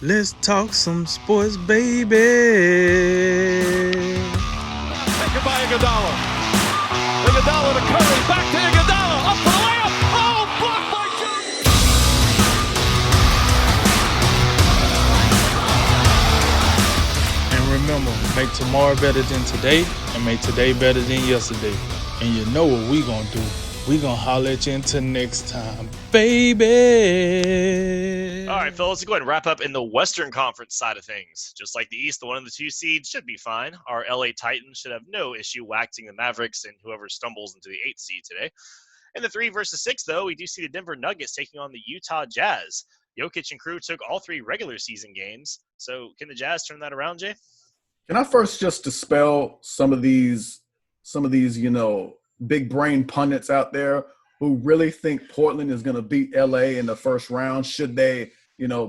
Let's talk some sports, baby. Taken by Iguodala. Iguodala to Curry. Back to Iguodala. Up for the layup. Oh, blocked by Jones. And remember, make tomorrow better than today and make today better than yesterday. And you know what we gonna do. We gonna holler at you until next time, baby. All right, fellas, let's go ahead and wrap up in the Western Conference side of things. Just like the East, the 1 and the 2 seeds should be fine. Our LA Titans should have no issue waxing the Mavericks and whoever stumbles into the 8th seed today. In the 3 versus 6, though, we do see the Denver Nuggets taking on the Utah Jazz. Jokic and crew took all 3 regular season games. So can the Jazz turn that around, Jay? Can I first just dispel some of these, big brain pundits out there who really think Portland is going to beat LA in the first round should they,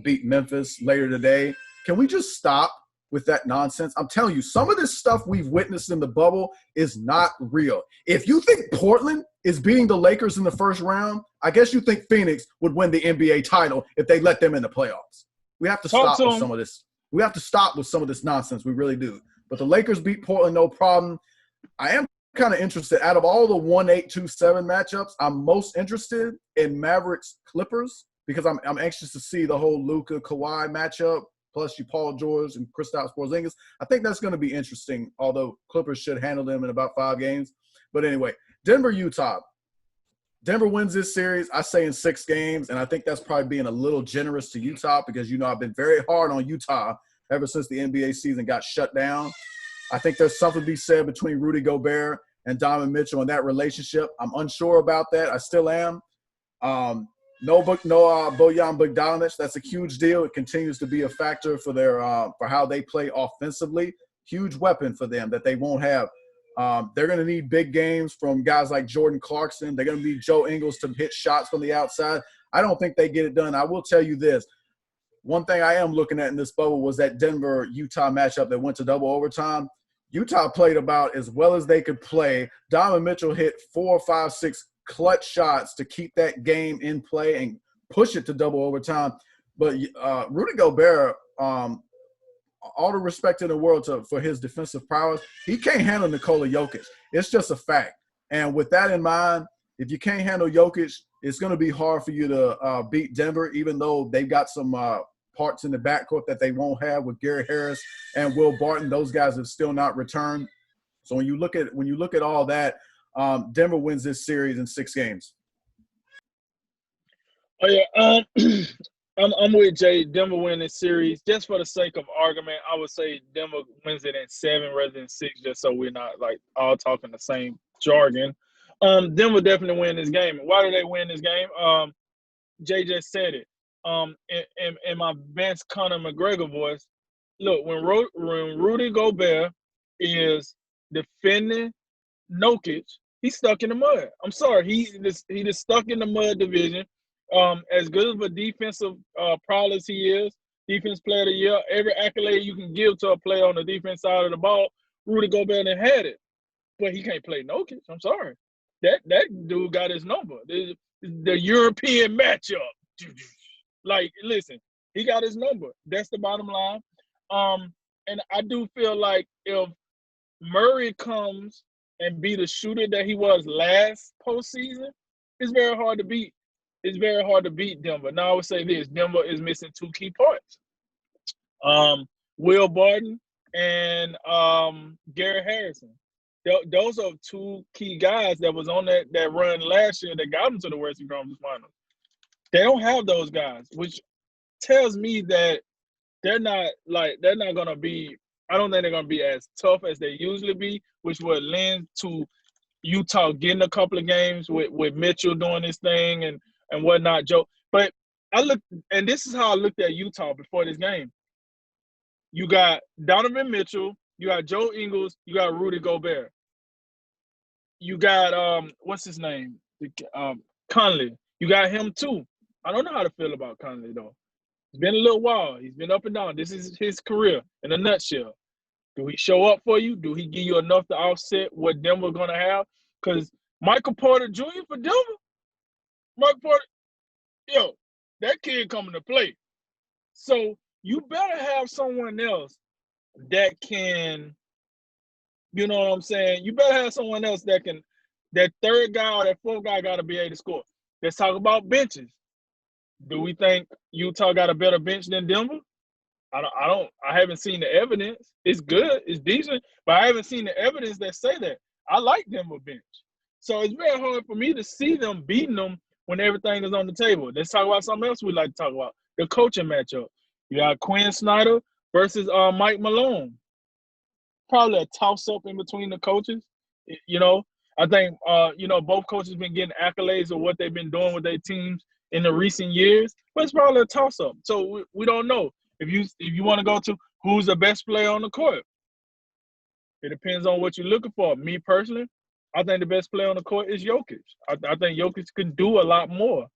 beat Memphis later today? Can we just stop with that nonsense? I'm telling you, some of this stuff we've witnessed in the bubble is not real. If you think Portland is beating the Lakers in the first round, I guess you think Phoenix would win the NBA title if they let them in the playoffs. We have to stop with some of this. We have to stop with some of this nonsense. We really do. But the Lakers beat Portland, no problem. I am kind of interested. Out of all the 1-8-2-7 matchups, I'm most interested in Mavericks Clippers because I'm anxious to see the whole Luka Kawhi matchup, plus you Paul George and Kristaps Porzingis. I think that's going to be interesting, although Clippers should handle them in about 5 games. But anyway, Denver, Utah. Denver wins this series, I say in 6 games, and I think that's probably being a little generous to Utah because, I've been very hard on Utah ever since the NBA season got shut down. I think there's something to be said between Rudy Gobert and Donovan Mitchell and that relationship. I'm unsure about that. I still am. No Bojan Bogdanovic. That's a huge deal. It continues to be a factor for their for how they play offensively. Huge weapon for them that they won't have. They're going to need big games from guys like Jordan Clarkson. They're going to need Joe Ingles to hit shots from the outside. I don't think they get it done. I will tell you this. One thing I am looking at in this bubble was that Denver-Utah matchup that went to double overtime. Utah played about as well as they could play. Donovan Mitchell hit 4, 5, 6 clutch shots to keep that game in play and push it to double overtime. But Rudy Gobert, all the respect in the world for his defensive prowess, he can't handle Nikola Jokic. It's just a fact. And with that in mind, if you can't handle Jokic, it's going to be hard for you to beat Denver, even though they've got some parts in the backcourt that they won't have with Gary Harris and Will Barton. Those guys have still not returned. So when you look at all that, Denver wins this series in 6 games. Oh yeah, I'm with Jay. Denver win this series. Just for the sake of argument, I would say Denver wins it in 7 rather than 6, just so we're not like all talking the same jargon. Denver definitely win this game. Why do they win this game? Jay just said it. In my Vince Conor McGregor voice, look, when Rudy Gobert is defending Jokic, he's stuck in the mud. I'm sorry, he just stuck in the mud division. As good of a defensive prowess he is, defense player of the year, every accolade you can give to a player on the defense side of the ball, Rudy Gobert had it. But he can't play Jokic. I'm sorry. That dude got his number. The European matchup. Like, listen, he got his number. That's the bottom line. And I do feel like if Murray comes and be the shooter that he was last postseason, it's very hard to beat. It's very hard to beat Denver. Now I would say this: Denver is missing 2 key parts. Will Barton and Gary Harrison. Those are 2 key guys that was on that run last year that got them to the Western Conference Finals. They don't have those guys, which tells me that they're not gonna be. I don't think they're gonna be as tough as they usually be, which would lend to Utah getting a couple of games with Mitchell doing his thing and whatnot, Joe. But I looked, and this is how I looked at Utah before this game. You got Donovan Mitchell, you got Joe Ingles, you got Rudy Gobert. You got what's his name? Conley. You got him too. I don't know how to feel about Conley though. It's been a little while. He's been up and down. This is his career in a nutshell. Do he show up for you? Do he give you enough to offset what Denver's gonna have? Because Michael Porter Jr. for Denver, Michael Porter, that kid coming to play. So you better have someone else that can, you know what I'm saying? You better have someone else that can, that third guy or that fourth guy got to be able to score. Let's talk about benches. Do we think Utah got a better bench than Denver? I haven't seen the evidence. It's good, it's decent, but I haven't seen the evidence that say that. I like Denver bench. So it's very hard for me to see them beating them when everything is on the table. Let's talk about something else we like to talk about, the coaching matchup. You got Quinn Snyder versus Mike Malone. Probably a toss-up in between the coaches. You know, I think, both coaches been getting accolades of what they've been doing with their teams in the recent years, but it's probably a toss-up. So we don't know. If you want to go to who's the best player on the court, it depends on what you're looking for. Me personally, I think the best player on the court is Jokic. I think Jokic can do a lot more.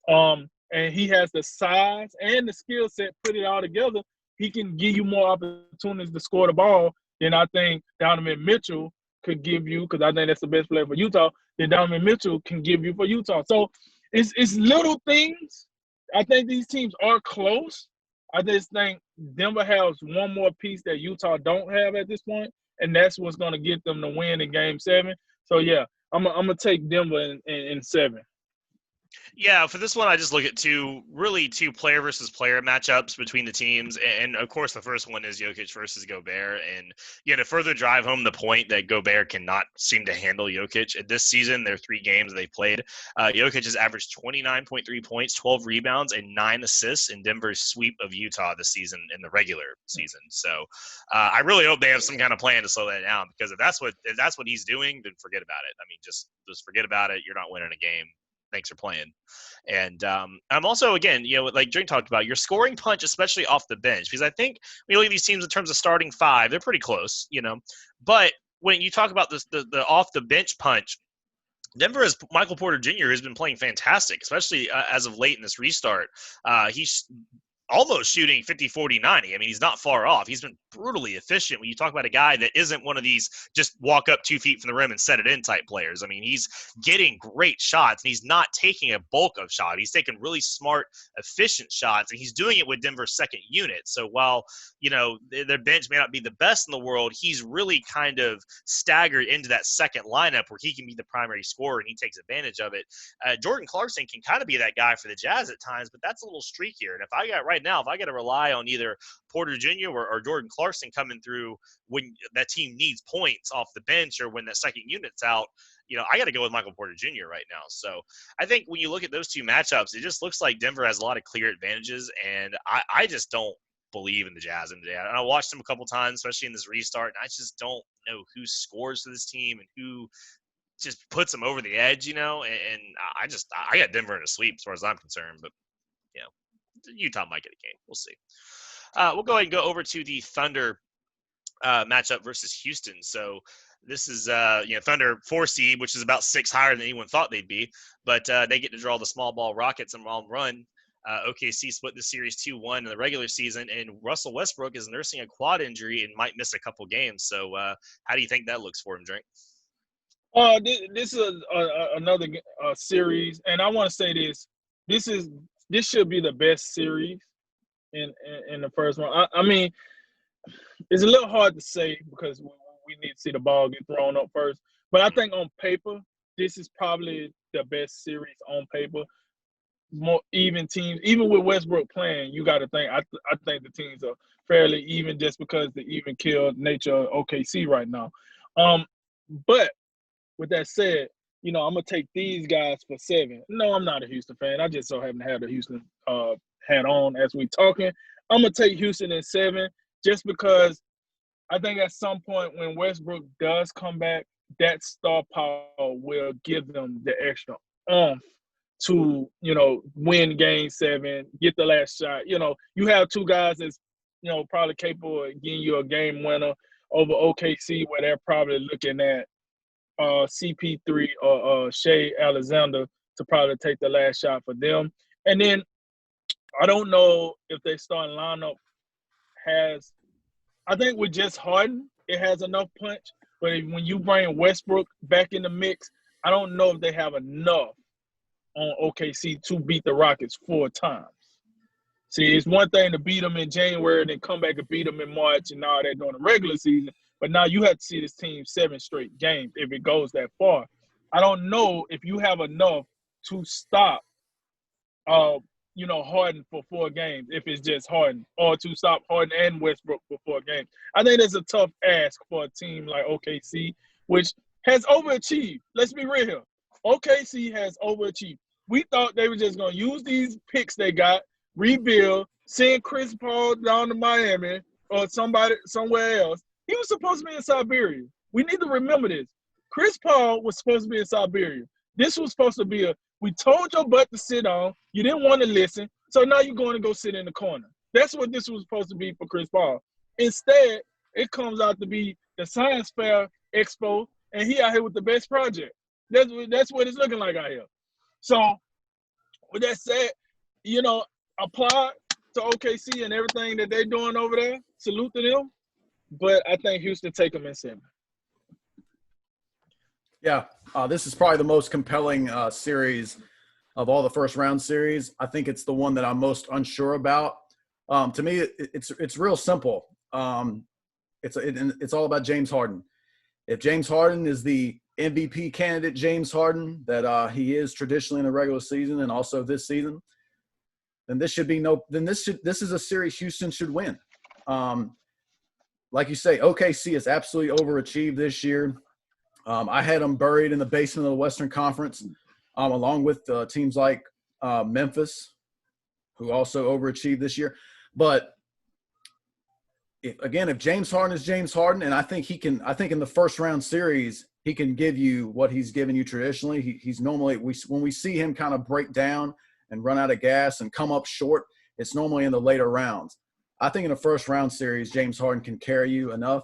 And he has the size and the skill set, put it all together. He can give you more opportunities to score the ball than I think Donovan Mitchell could give you, because I think that's the best player for Utah, than Donovan Mitchell can give you for Utah. So it's little things. I think these teams are close. I just think Denver has one more piece that Utah don't have at this point, and that's what's going to get them to win in Game 7. So, yeah, I'm gonna take Denver in 7. Yeah, for this one, I just look at two player versus player matchups between the teams. And of course, the first one is Jokic versus Gobert. And to further drive home the point that Gobert cannot seem to handle Jokic. This season, their 3 games they played, Jokic has averaged 29.3 points, 12 rebounds, and 9 assists in Denver's sweep of Utah this season in the regular season. So I really hope they have some kind of plan to slow that down, because if that's what he's doing, then forget about it. I mean, just forget about it. You're not winning a game. Thanks for playing. And I'm also, again, like Drink talked about, your scoring punch, especially off the bench, because I think when you look at these teams in terms of starting 5, they're pretty close, But when you talk about the off the bench punch, Denver has Michael Porter Jr., who's been playing fantastic, especially as of late in this restart. He's almost shooting 50, 40, 90. I mean, he's not far off. He's been brutally efficient when you talk about a guy that isn't one of these just walk up 2 feet from the rim and set it in type players. I mean, he's getting great shots, and he's not taking a bulk of shot. He's taking really smart, efficient shots, and he's doing it with Denver's second unit. So while, their bench may not be the best in the world, he's really kind of staggered into that second lineup where he can be the primary scorer, and he takes advantage of it. Jordan Clarkson can kind of be that guy for the Jazz at times, but that's a little streakier. And if I got to rely on either Porter Jr. or Jordan Clarkson coming through when that team needs points off the bench or when that second unit's out, I got to go with Michael Porter Jr. right now. So I think when you look at those two matchups, it just looks like Denver has a lot of clear advantages, and I just don't believe in the Jazz today. And I watched them a couple times, especially in this restart, and I just don't know who scores for this team and who just puts them over the edge, and I got Denver in a sweep as far as I'm concerned, but Utah might get a game. We'll see. We'll go ahead and go over to the Thunder matchup versus Houston. So this is, Thunder 4 seed, which is about 6 higher than anyone thought they'd be, but they get to draw the small ball Rockets and run. OKC split the series 2-1 in the regular season, and Russell Westbrook is nursing a quad injury and might miss a couple games. So how do you think that looks for him, Drink? This is another series, and I want to say this. This should be the best series in the first one. I mean, it's a little hard to say because we need to see the ball get thrown up first. But I think on paper, this is probably the best series on paper. More even teams, even with Westbrook playing, you got to think. I think the teams are fairly even just because the even killed nature of OKC right now. But with that said, I'm going to take these guys for 7. No, I'm not a Houston fan. I just so happen to have the Houston hat on as we talking. I'm going to take Houston in 7 just because I think at some point when Westbrook does come back, that star power will give them the extra oomph to, win Game 7, get the last shot. You have 2 guys that's, probably capable of getting you a game winner over OKC where they're probably looking at CP3 or Shea Alexander to probably take the last shot for them. And then I don't know if their starting lineup has – I think with just Harden, it has enough punch. But when you bring Westbrook back in the mix, I don't know if they have enough on OKC to beat the Rockets 4 times. See, it's one thing to beat them in January and then come back and beat them in March and all that during the regular season. But now you have to see this team 7 straight games if it goes that far. I don't know if you have enough to stop, Harden for 4 games if it's just Harden, or to stop Harden and Westbrook for 4 games. I think that's a tough ask for a team like OKC, which has overachieved. Let's be real here. OKC has overachieved. We thought they were just going to use these picks they got, rebuild, send Chris Paul down to Miami or somebody somewhere else. He was supposed to be in Siberia. We need to remember this. Chris Paul was supposed to be in Siberia. This was supposed to be we told your butt to sit on. You didn't want to listen. So now you're going to go sit in the corner. That's what this was supposed to be for Chris Paul. Instead, it comes out to be the Science Fair Expo, and he out here with the best project. That's what it's looking like out here. So with that said, applaud to OKC and everything that they're doing over there. Salute to them. But I think Houston take them in 7. Yeah, this is probably the most compelling series of all the first round series. I think it's the one that I'm most unsure about. To me, it's real simple. It's all about James Harden. If James Harden is the MVP candidate, James Harden, that he is traditionally in the regular season and also this season, then this is a series Houston should win. Like you say, OKC has absolutely overachieved this year. I had them buried in the basement of the Western Conference, along with teams like Memphis, who also overachieved this year. But if James Harden is James Harden, and I think in the first round series, he can give you what he's given you traditionally. He's normally, when we see him kind of break down and run out of gas and come up short, it's normally in the later rounds. I think in a first round series, James Harden can carry you enough.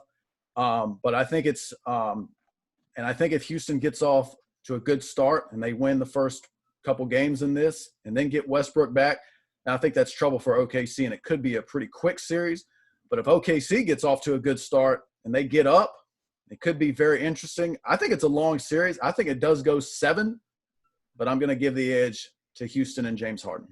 But I think and I think if Houston gets off to a good start and they win the first couple games in this and then get Westbrook back, I think that's trouble for OKC, and it could be a pretty quick series. But if OKC gets off to a good start and they get up, it could be very interesting. I think it's a long series. I think it does go 7, but I'm going to give the edge to Houston and James Harden.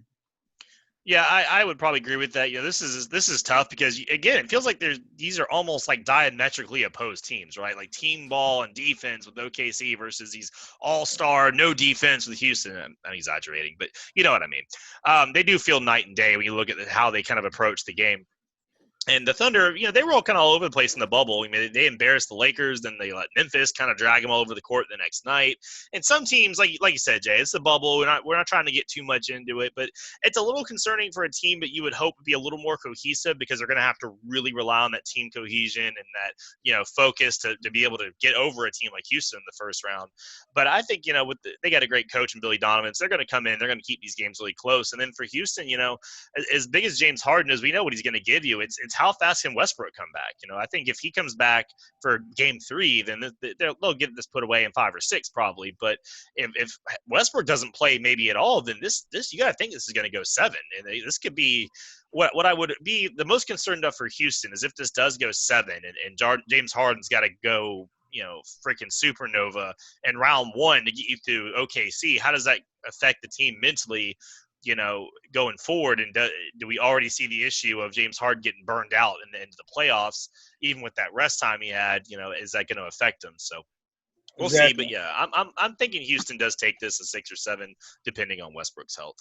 Yeah, I would probably agree with that. This is tough because, again, it feels like these are almost like diametrically opposed teams, right? Like team ball and defense with OKC versus these all-star, no defense with Houston. I'm exaggerating, but you know what I mean. They do feel night and day when you look at how they kind of approach the game. And the Thunder, they were all kind of all over the place in the bubble. I mean, they embarrassed the Lakers, then they let Memphis kind of drag them all over the court the next night. And some teams, like you said, Jay, it's the bubble. We're not trying to get too much into it, but it's a little concerning for a team that you would hope would be a little more cohesive, because they're going to have to really rely on that team cohesion and that focus to be able to get over a team like Houston in the first round. But I think they got a great coach in Billy Donovan, so they're going to come in, they're going to keep these games really close. And then for Houston, as big as James Harden is, we know what he's going to give you. It's how fast can Westbrook come back? I think if he comes back for game 3, then they'll get this put away in 5 or 6 probably. But if Westbrook doesn't play maybe at all, then this you got to think this is going to go 7. And this could be what I would be the most concerned of for Houston is if this does go 7 and James Harden's got to go freaking supernova in round 1 to get you through OKC. How does that affect the team mentally? Going forward, and do we already see the issue of James Harden getting burned out in the end of the playoffs, even with that rest time he had? Is that going to affect him? So we'll see. But yeah, I'm thinking Houston does take this a 6 or 7, depending on Westbrook's health.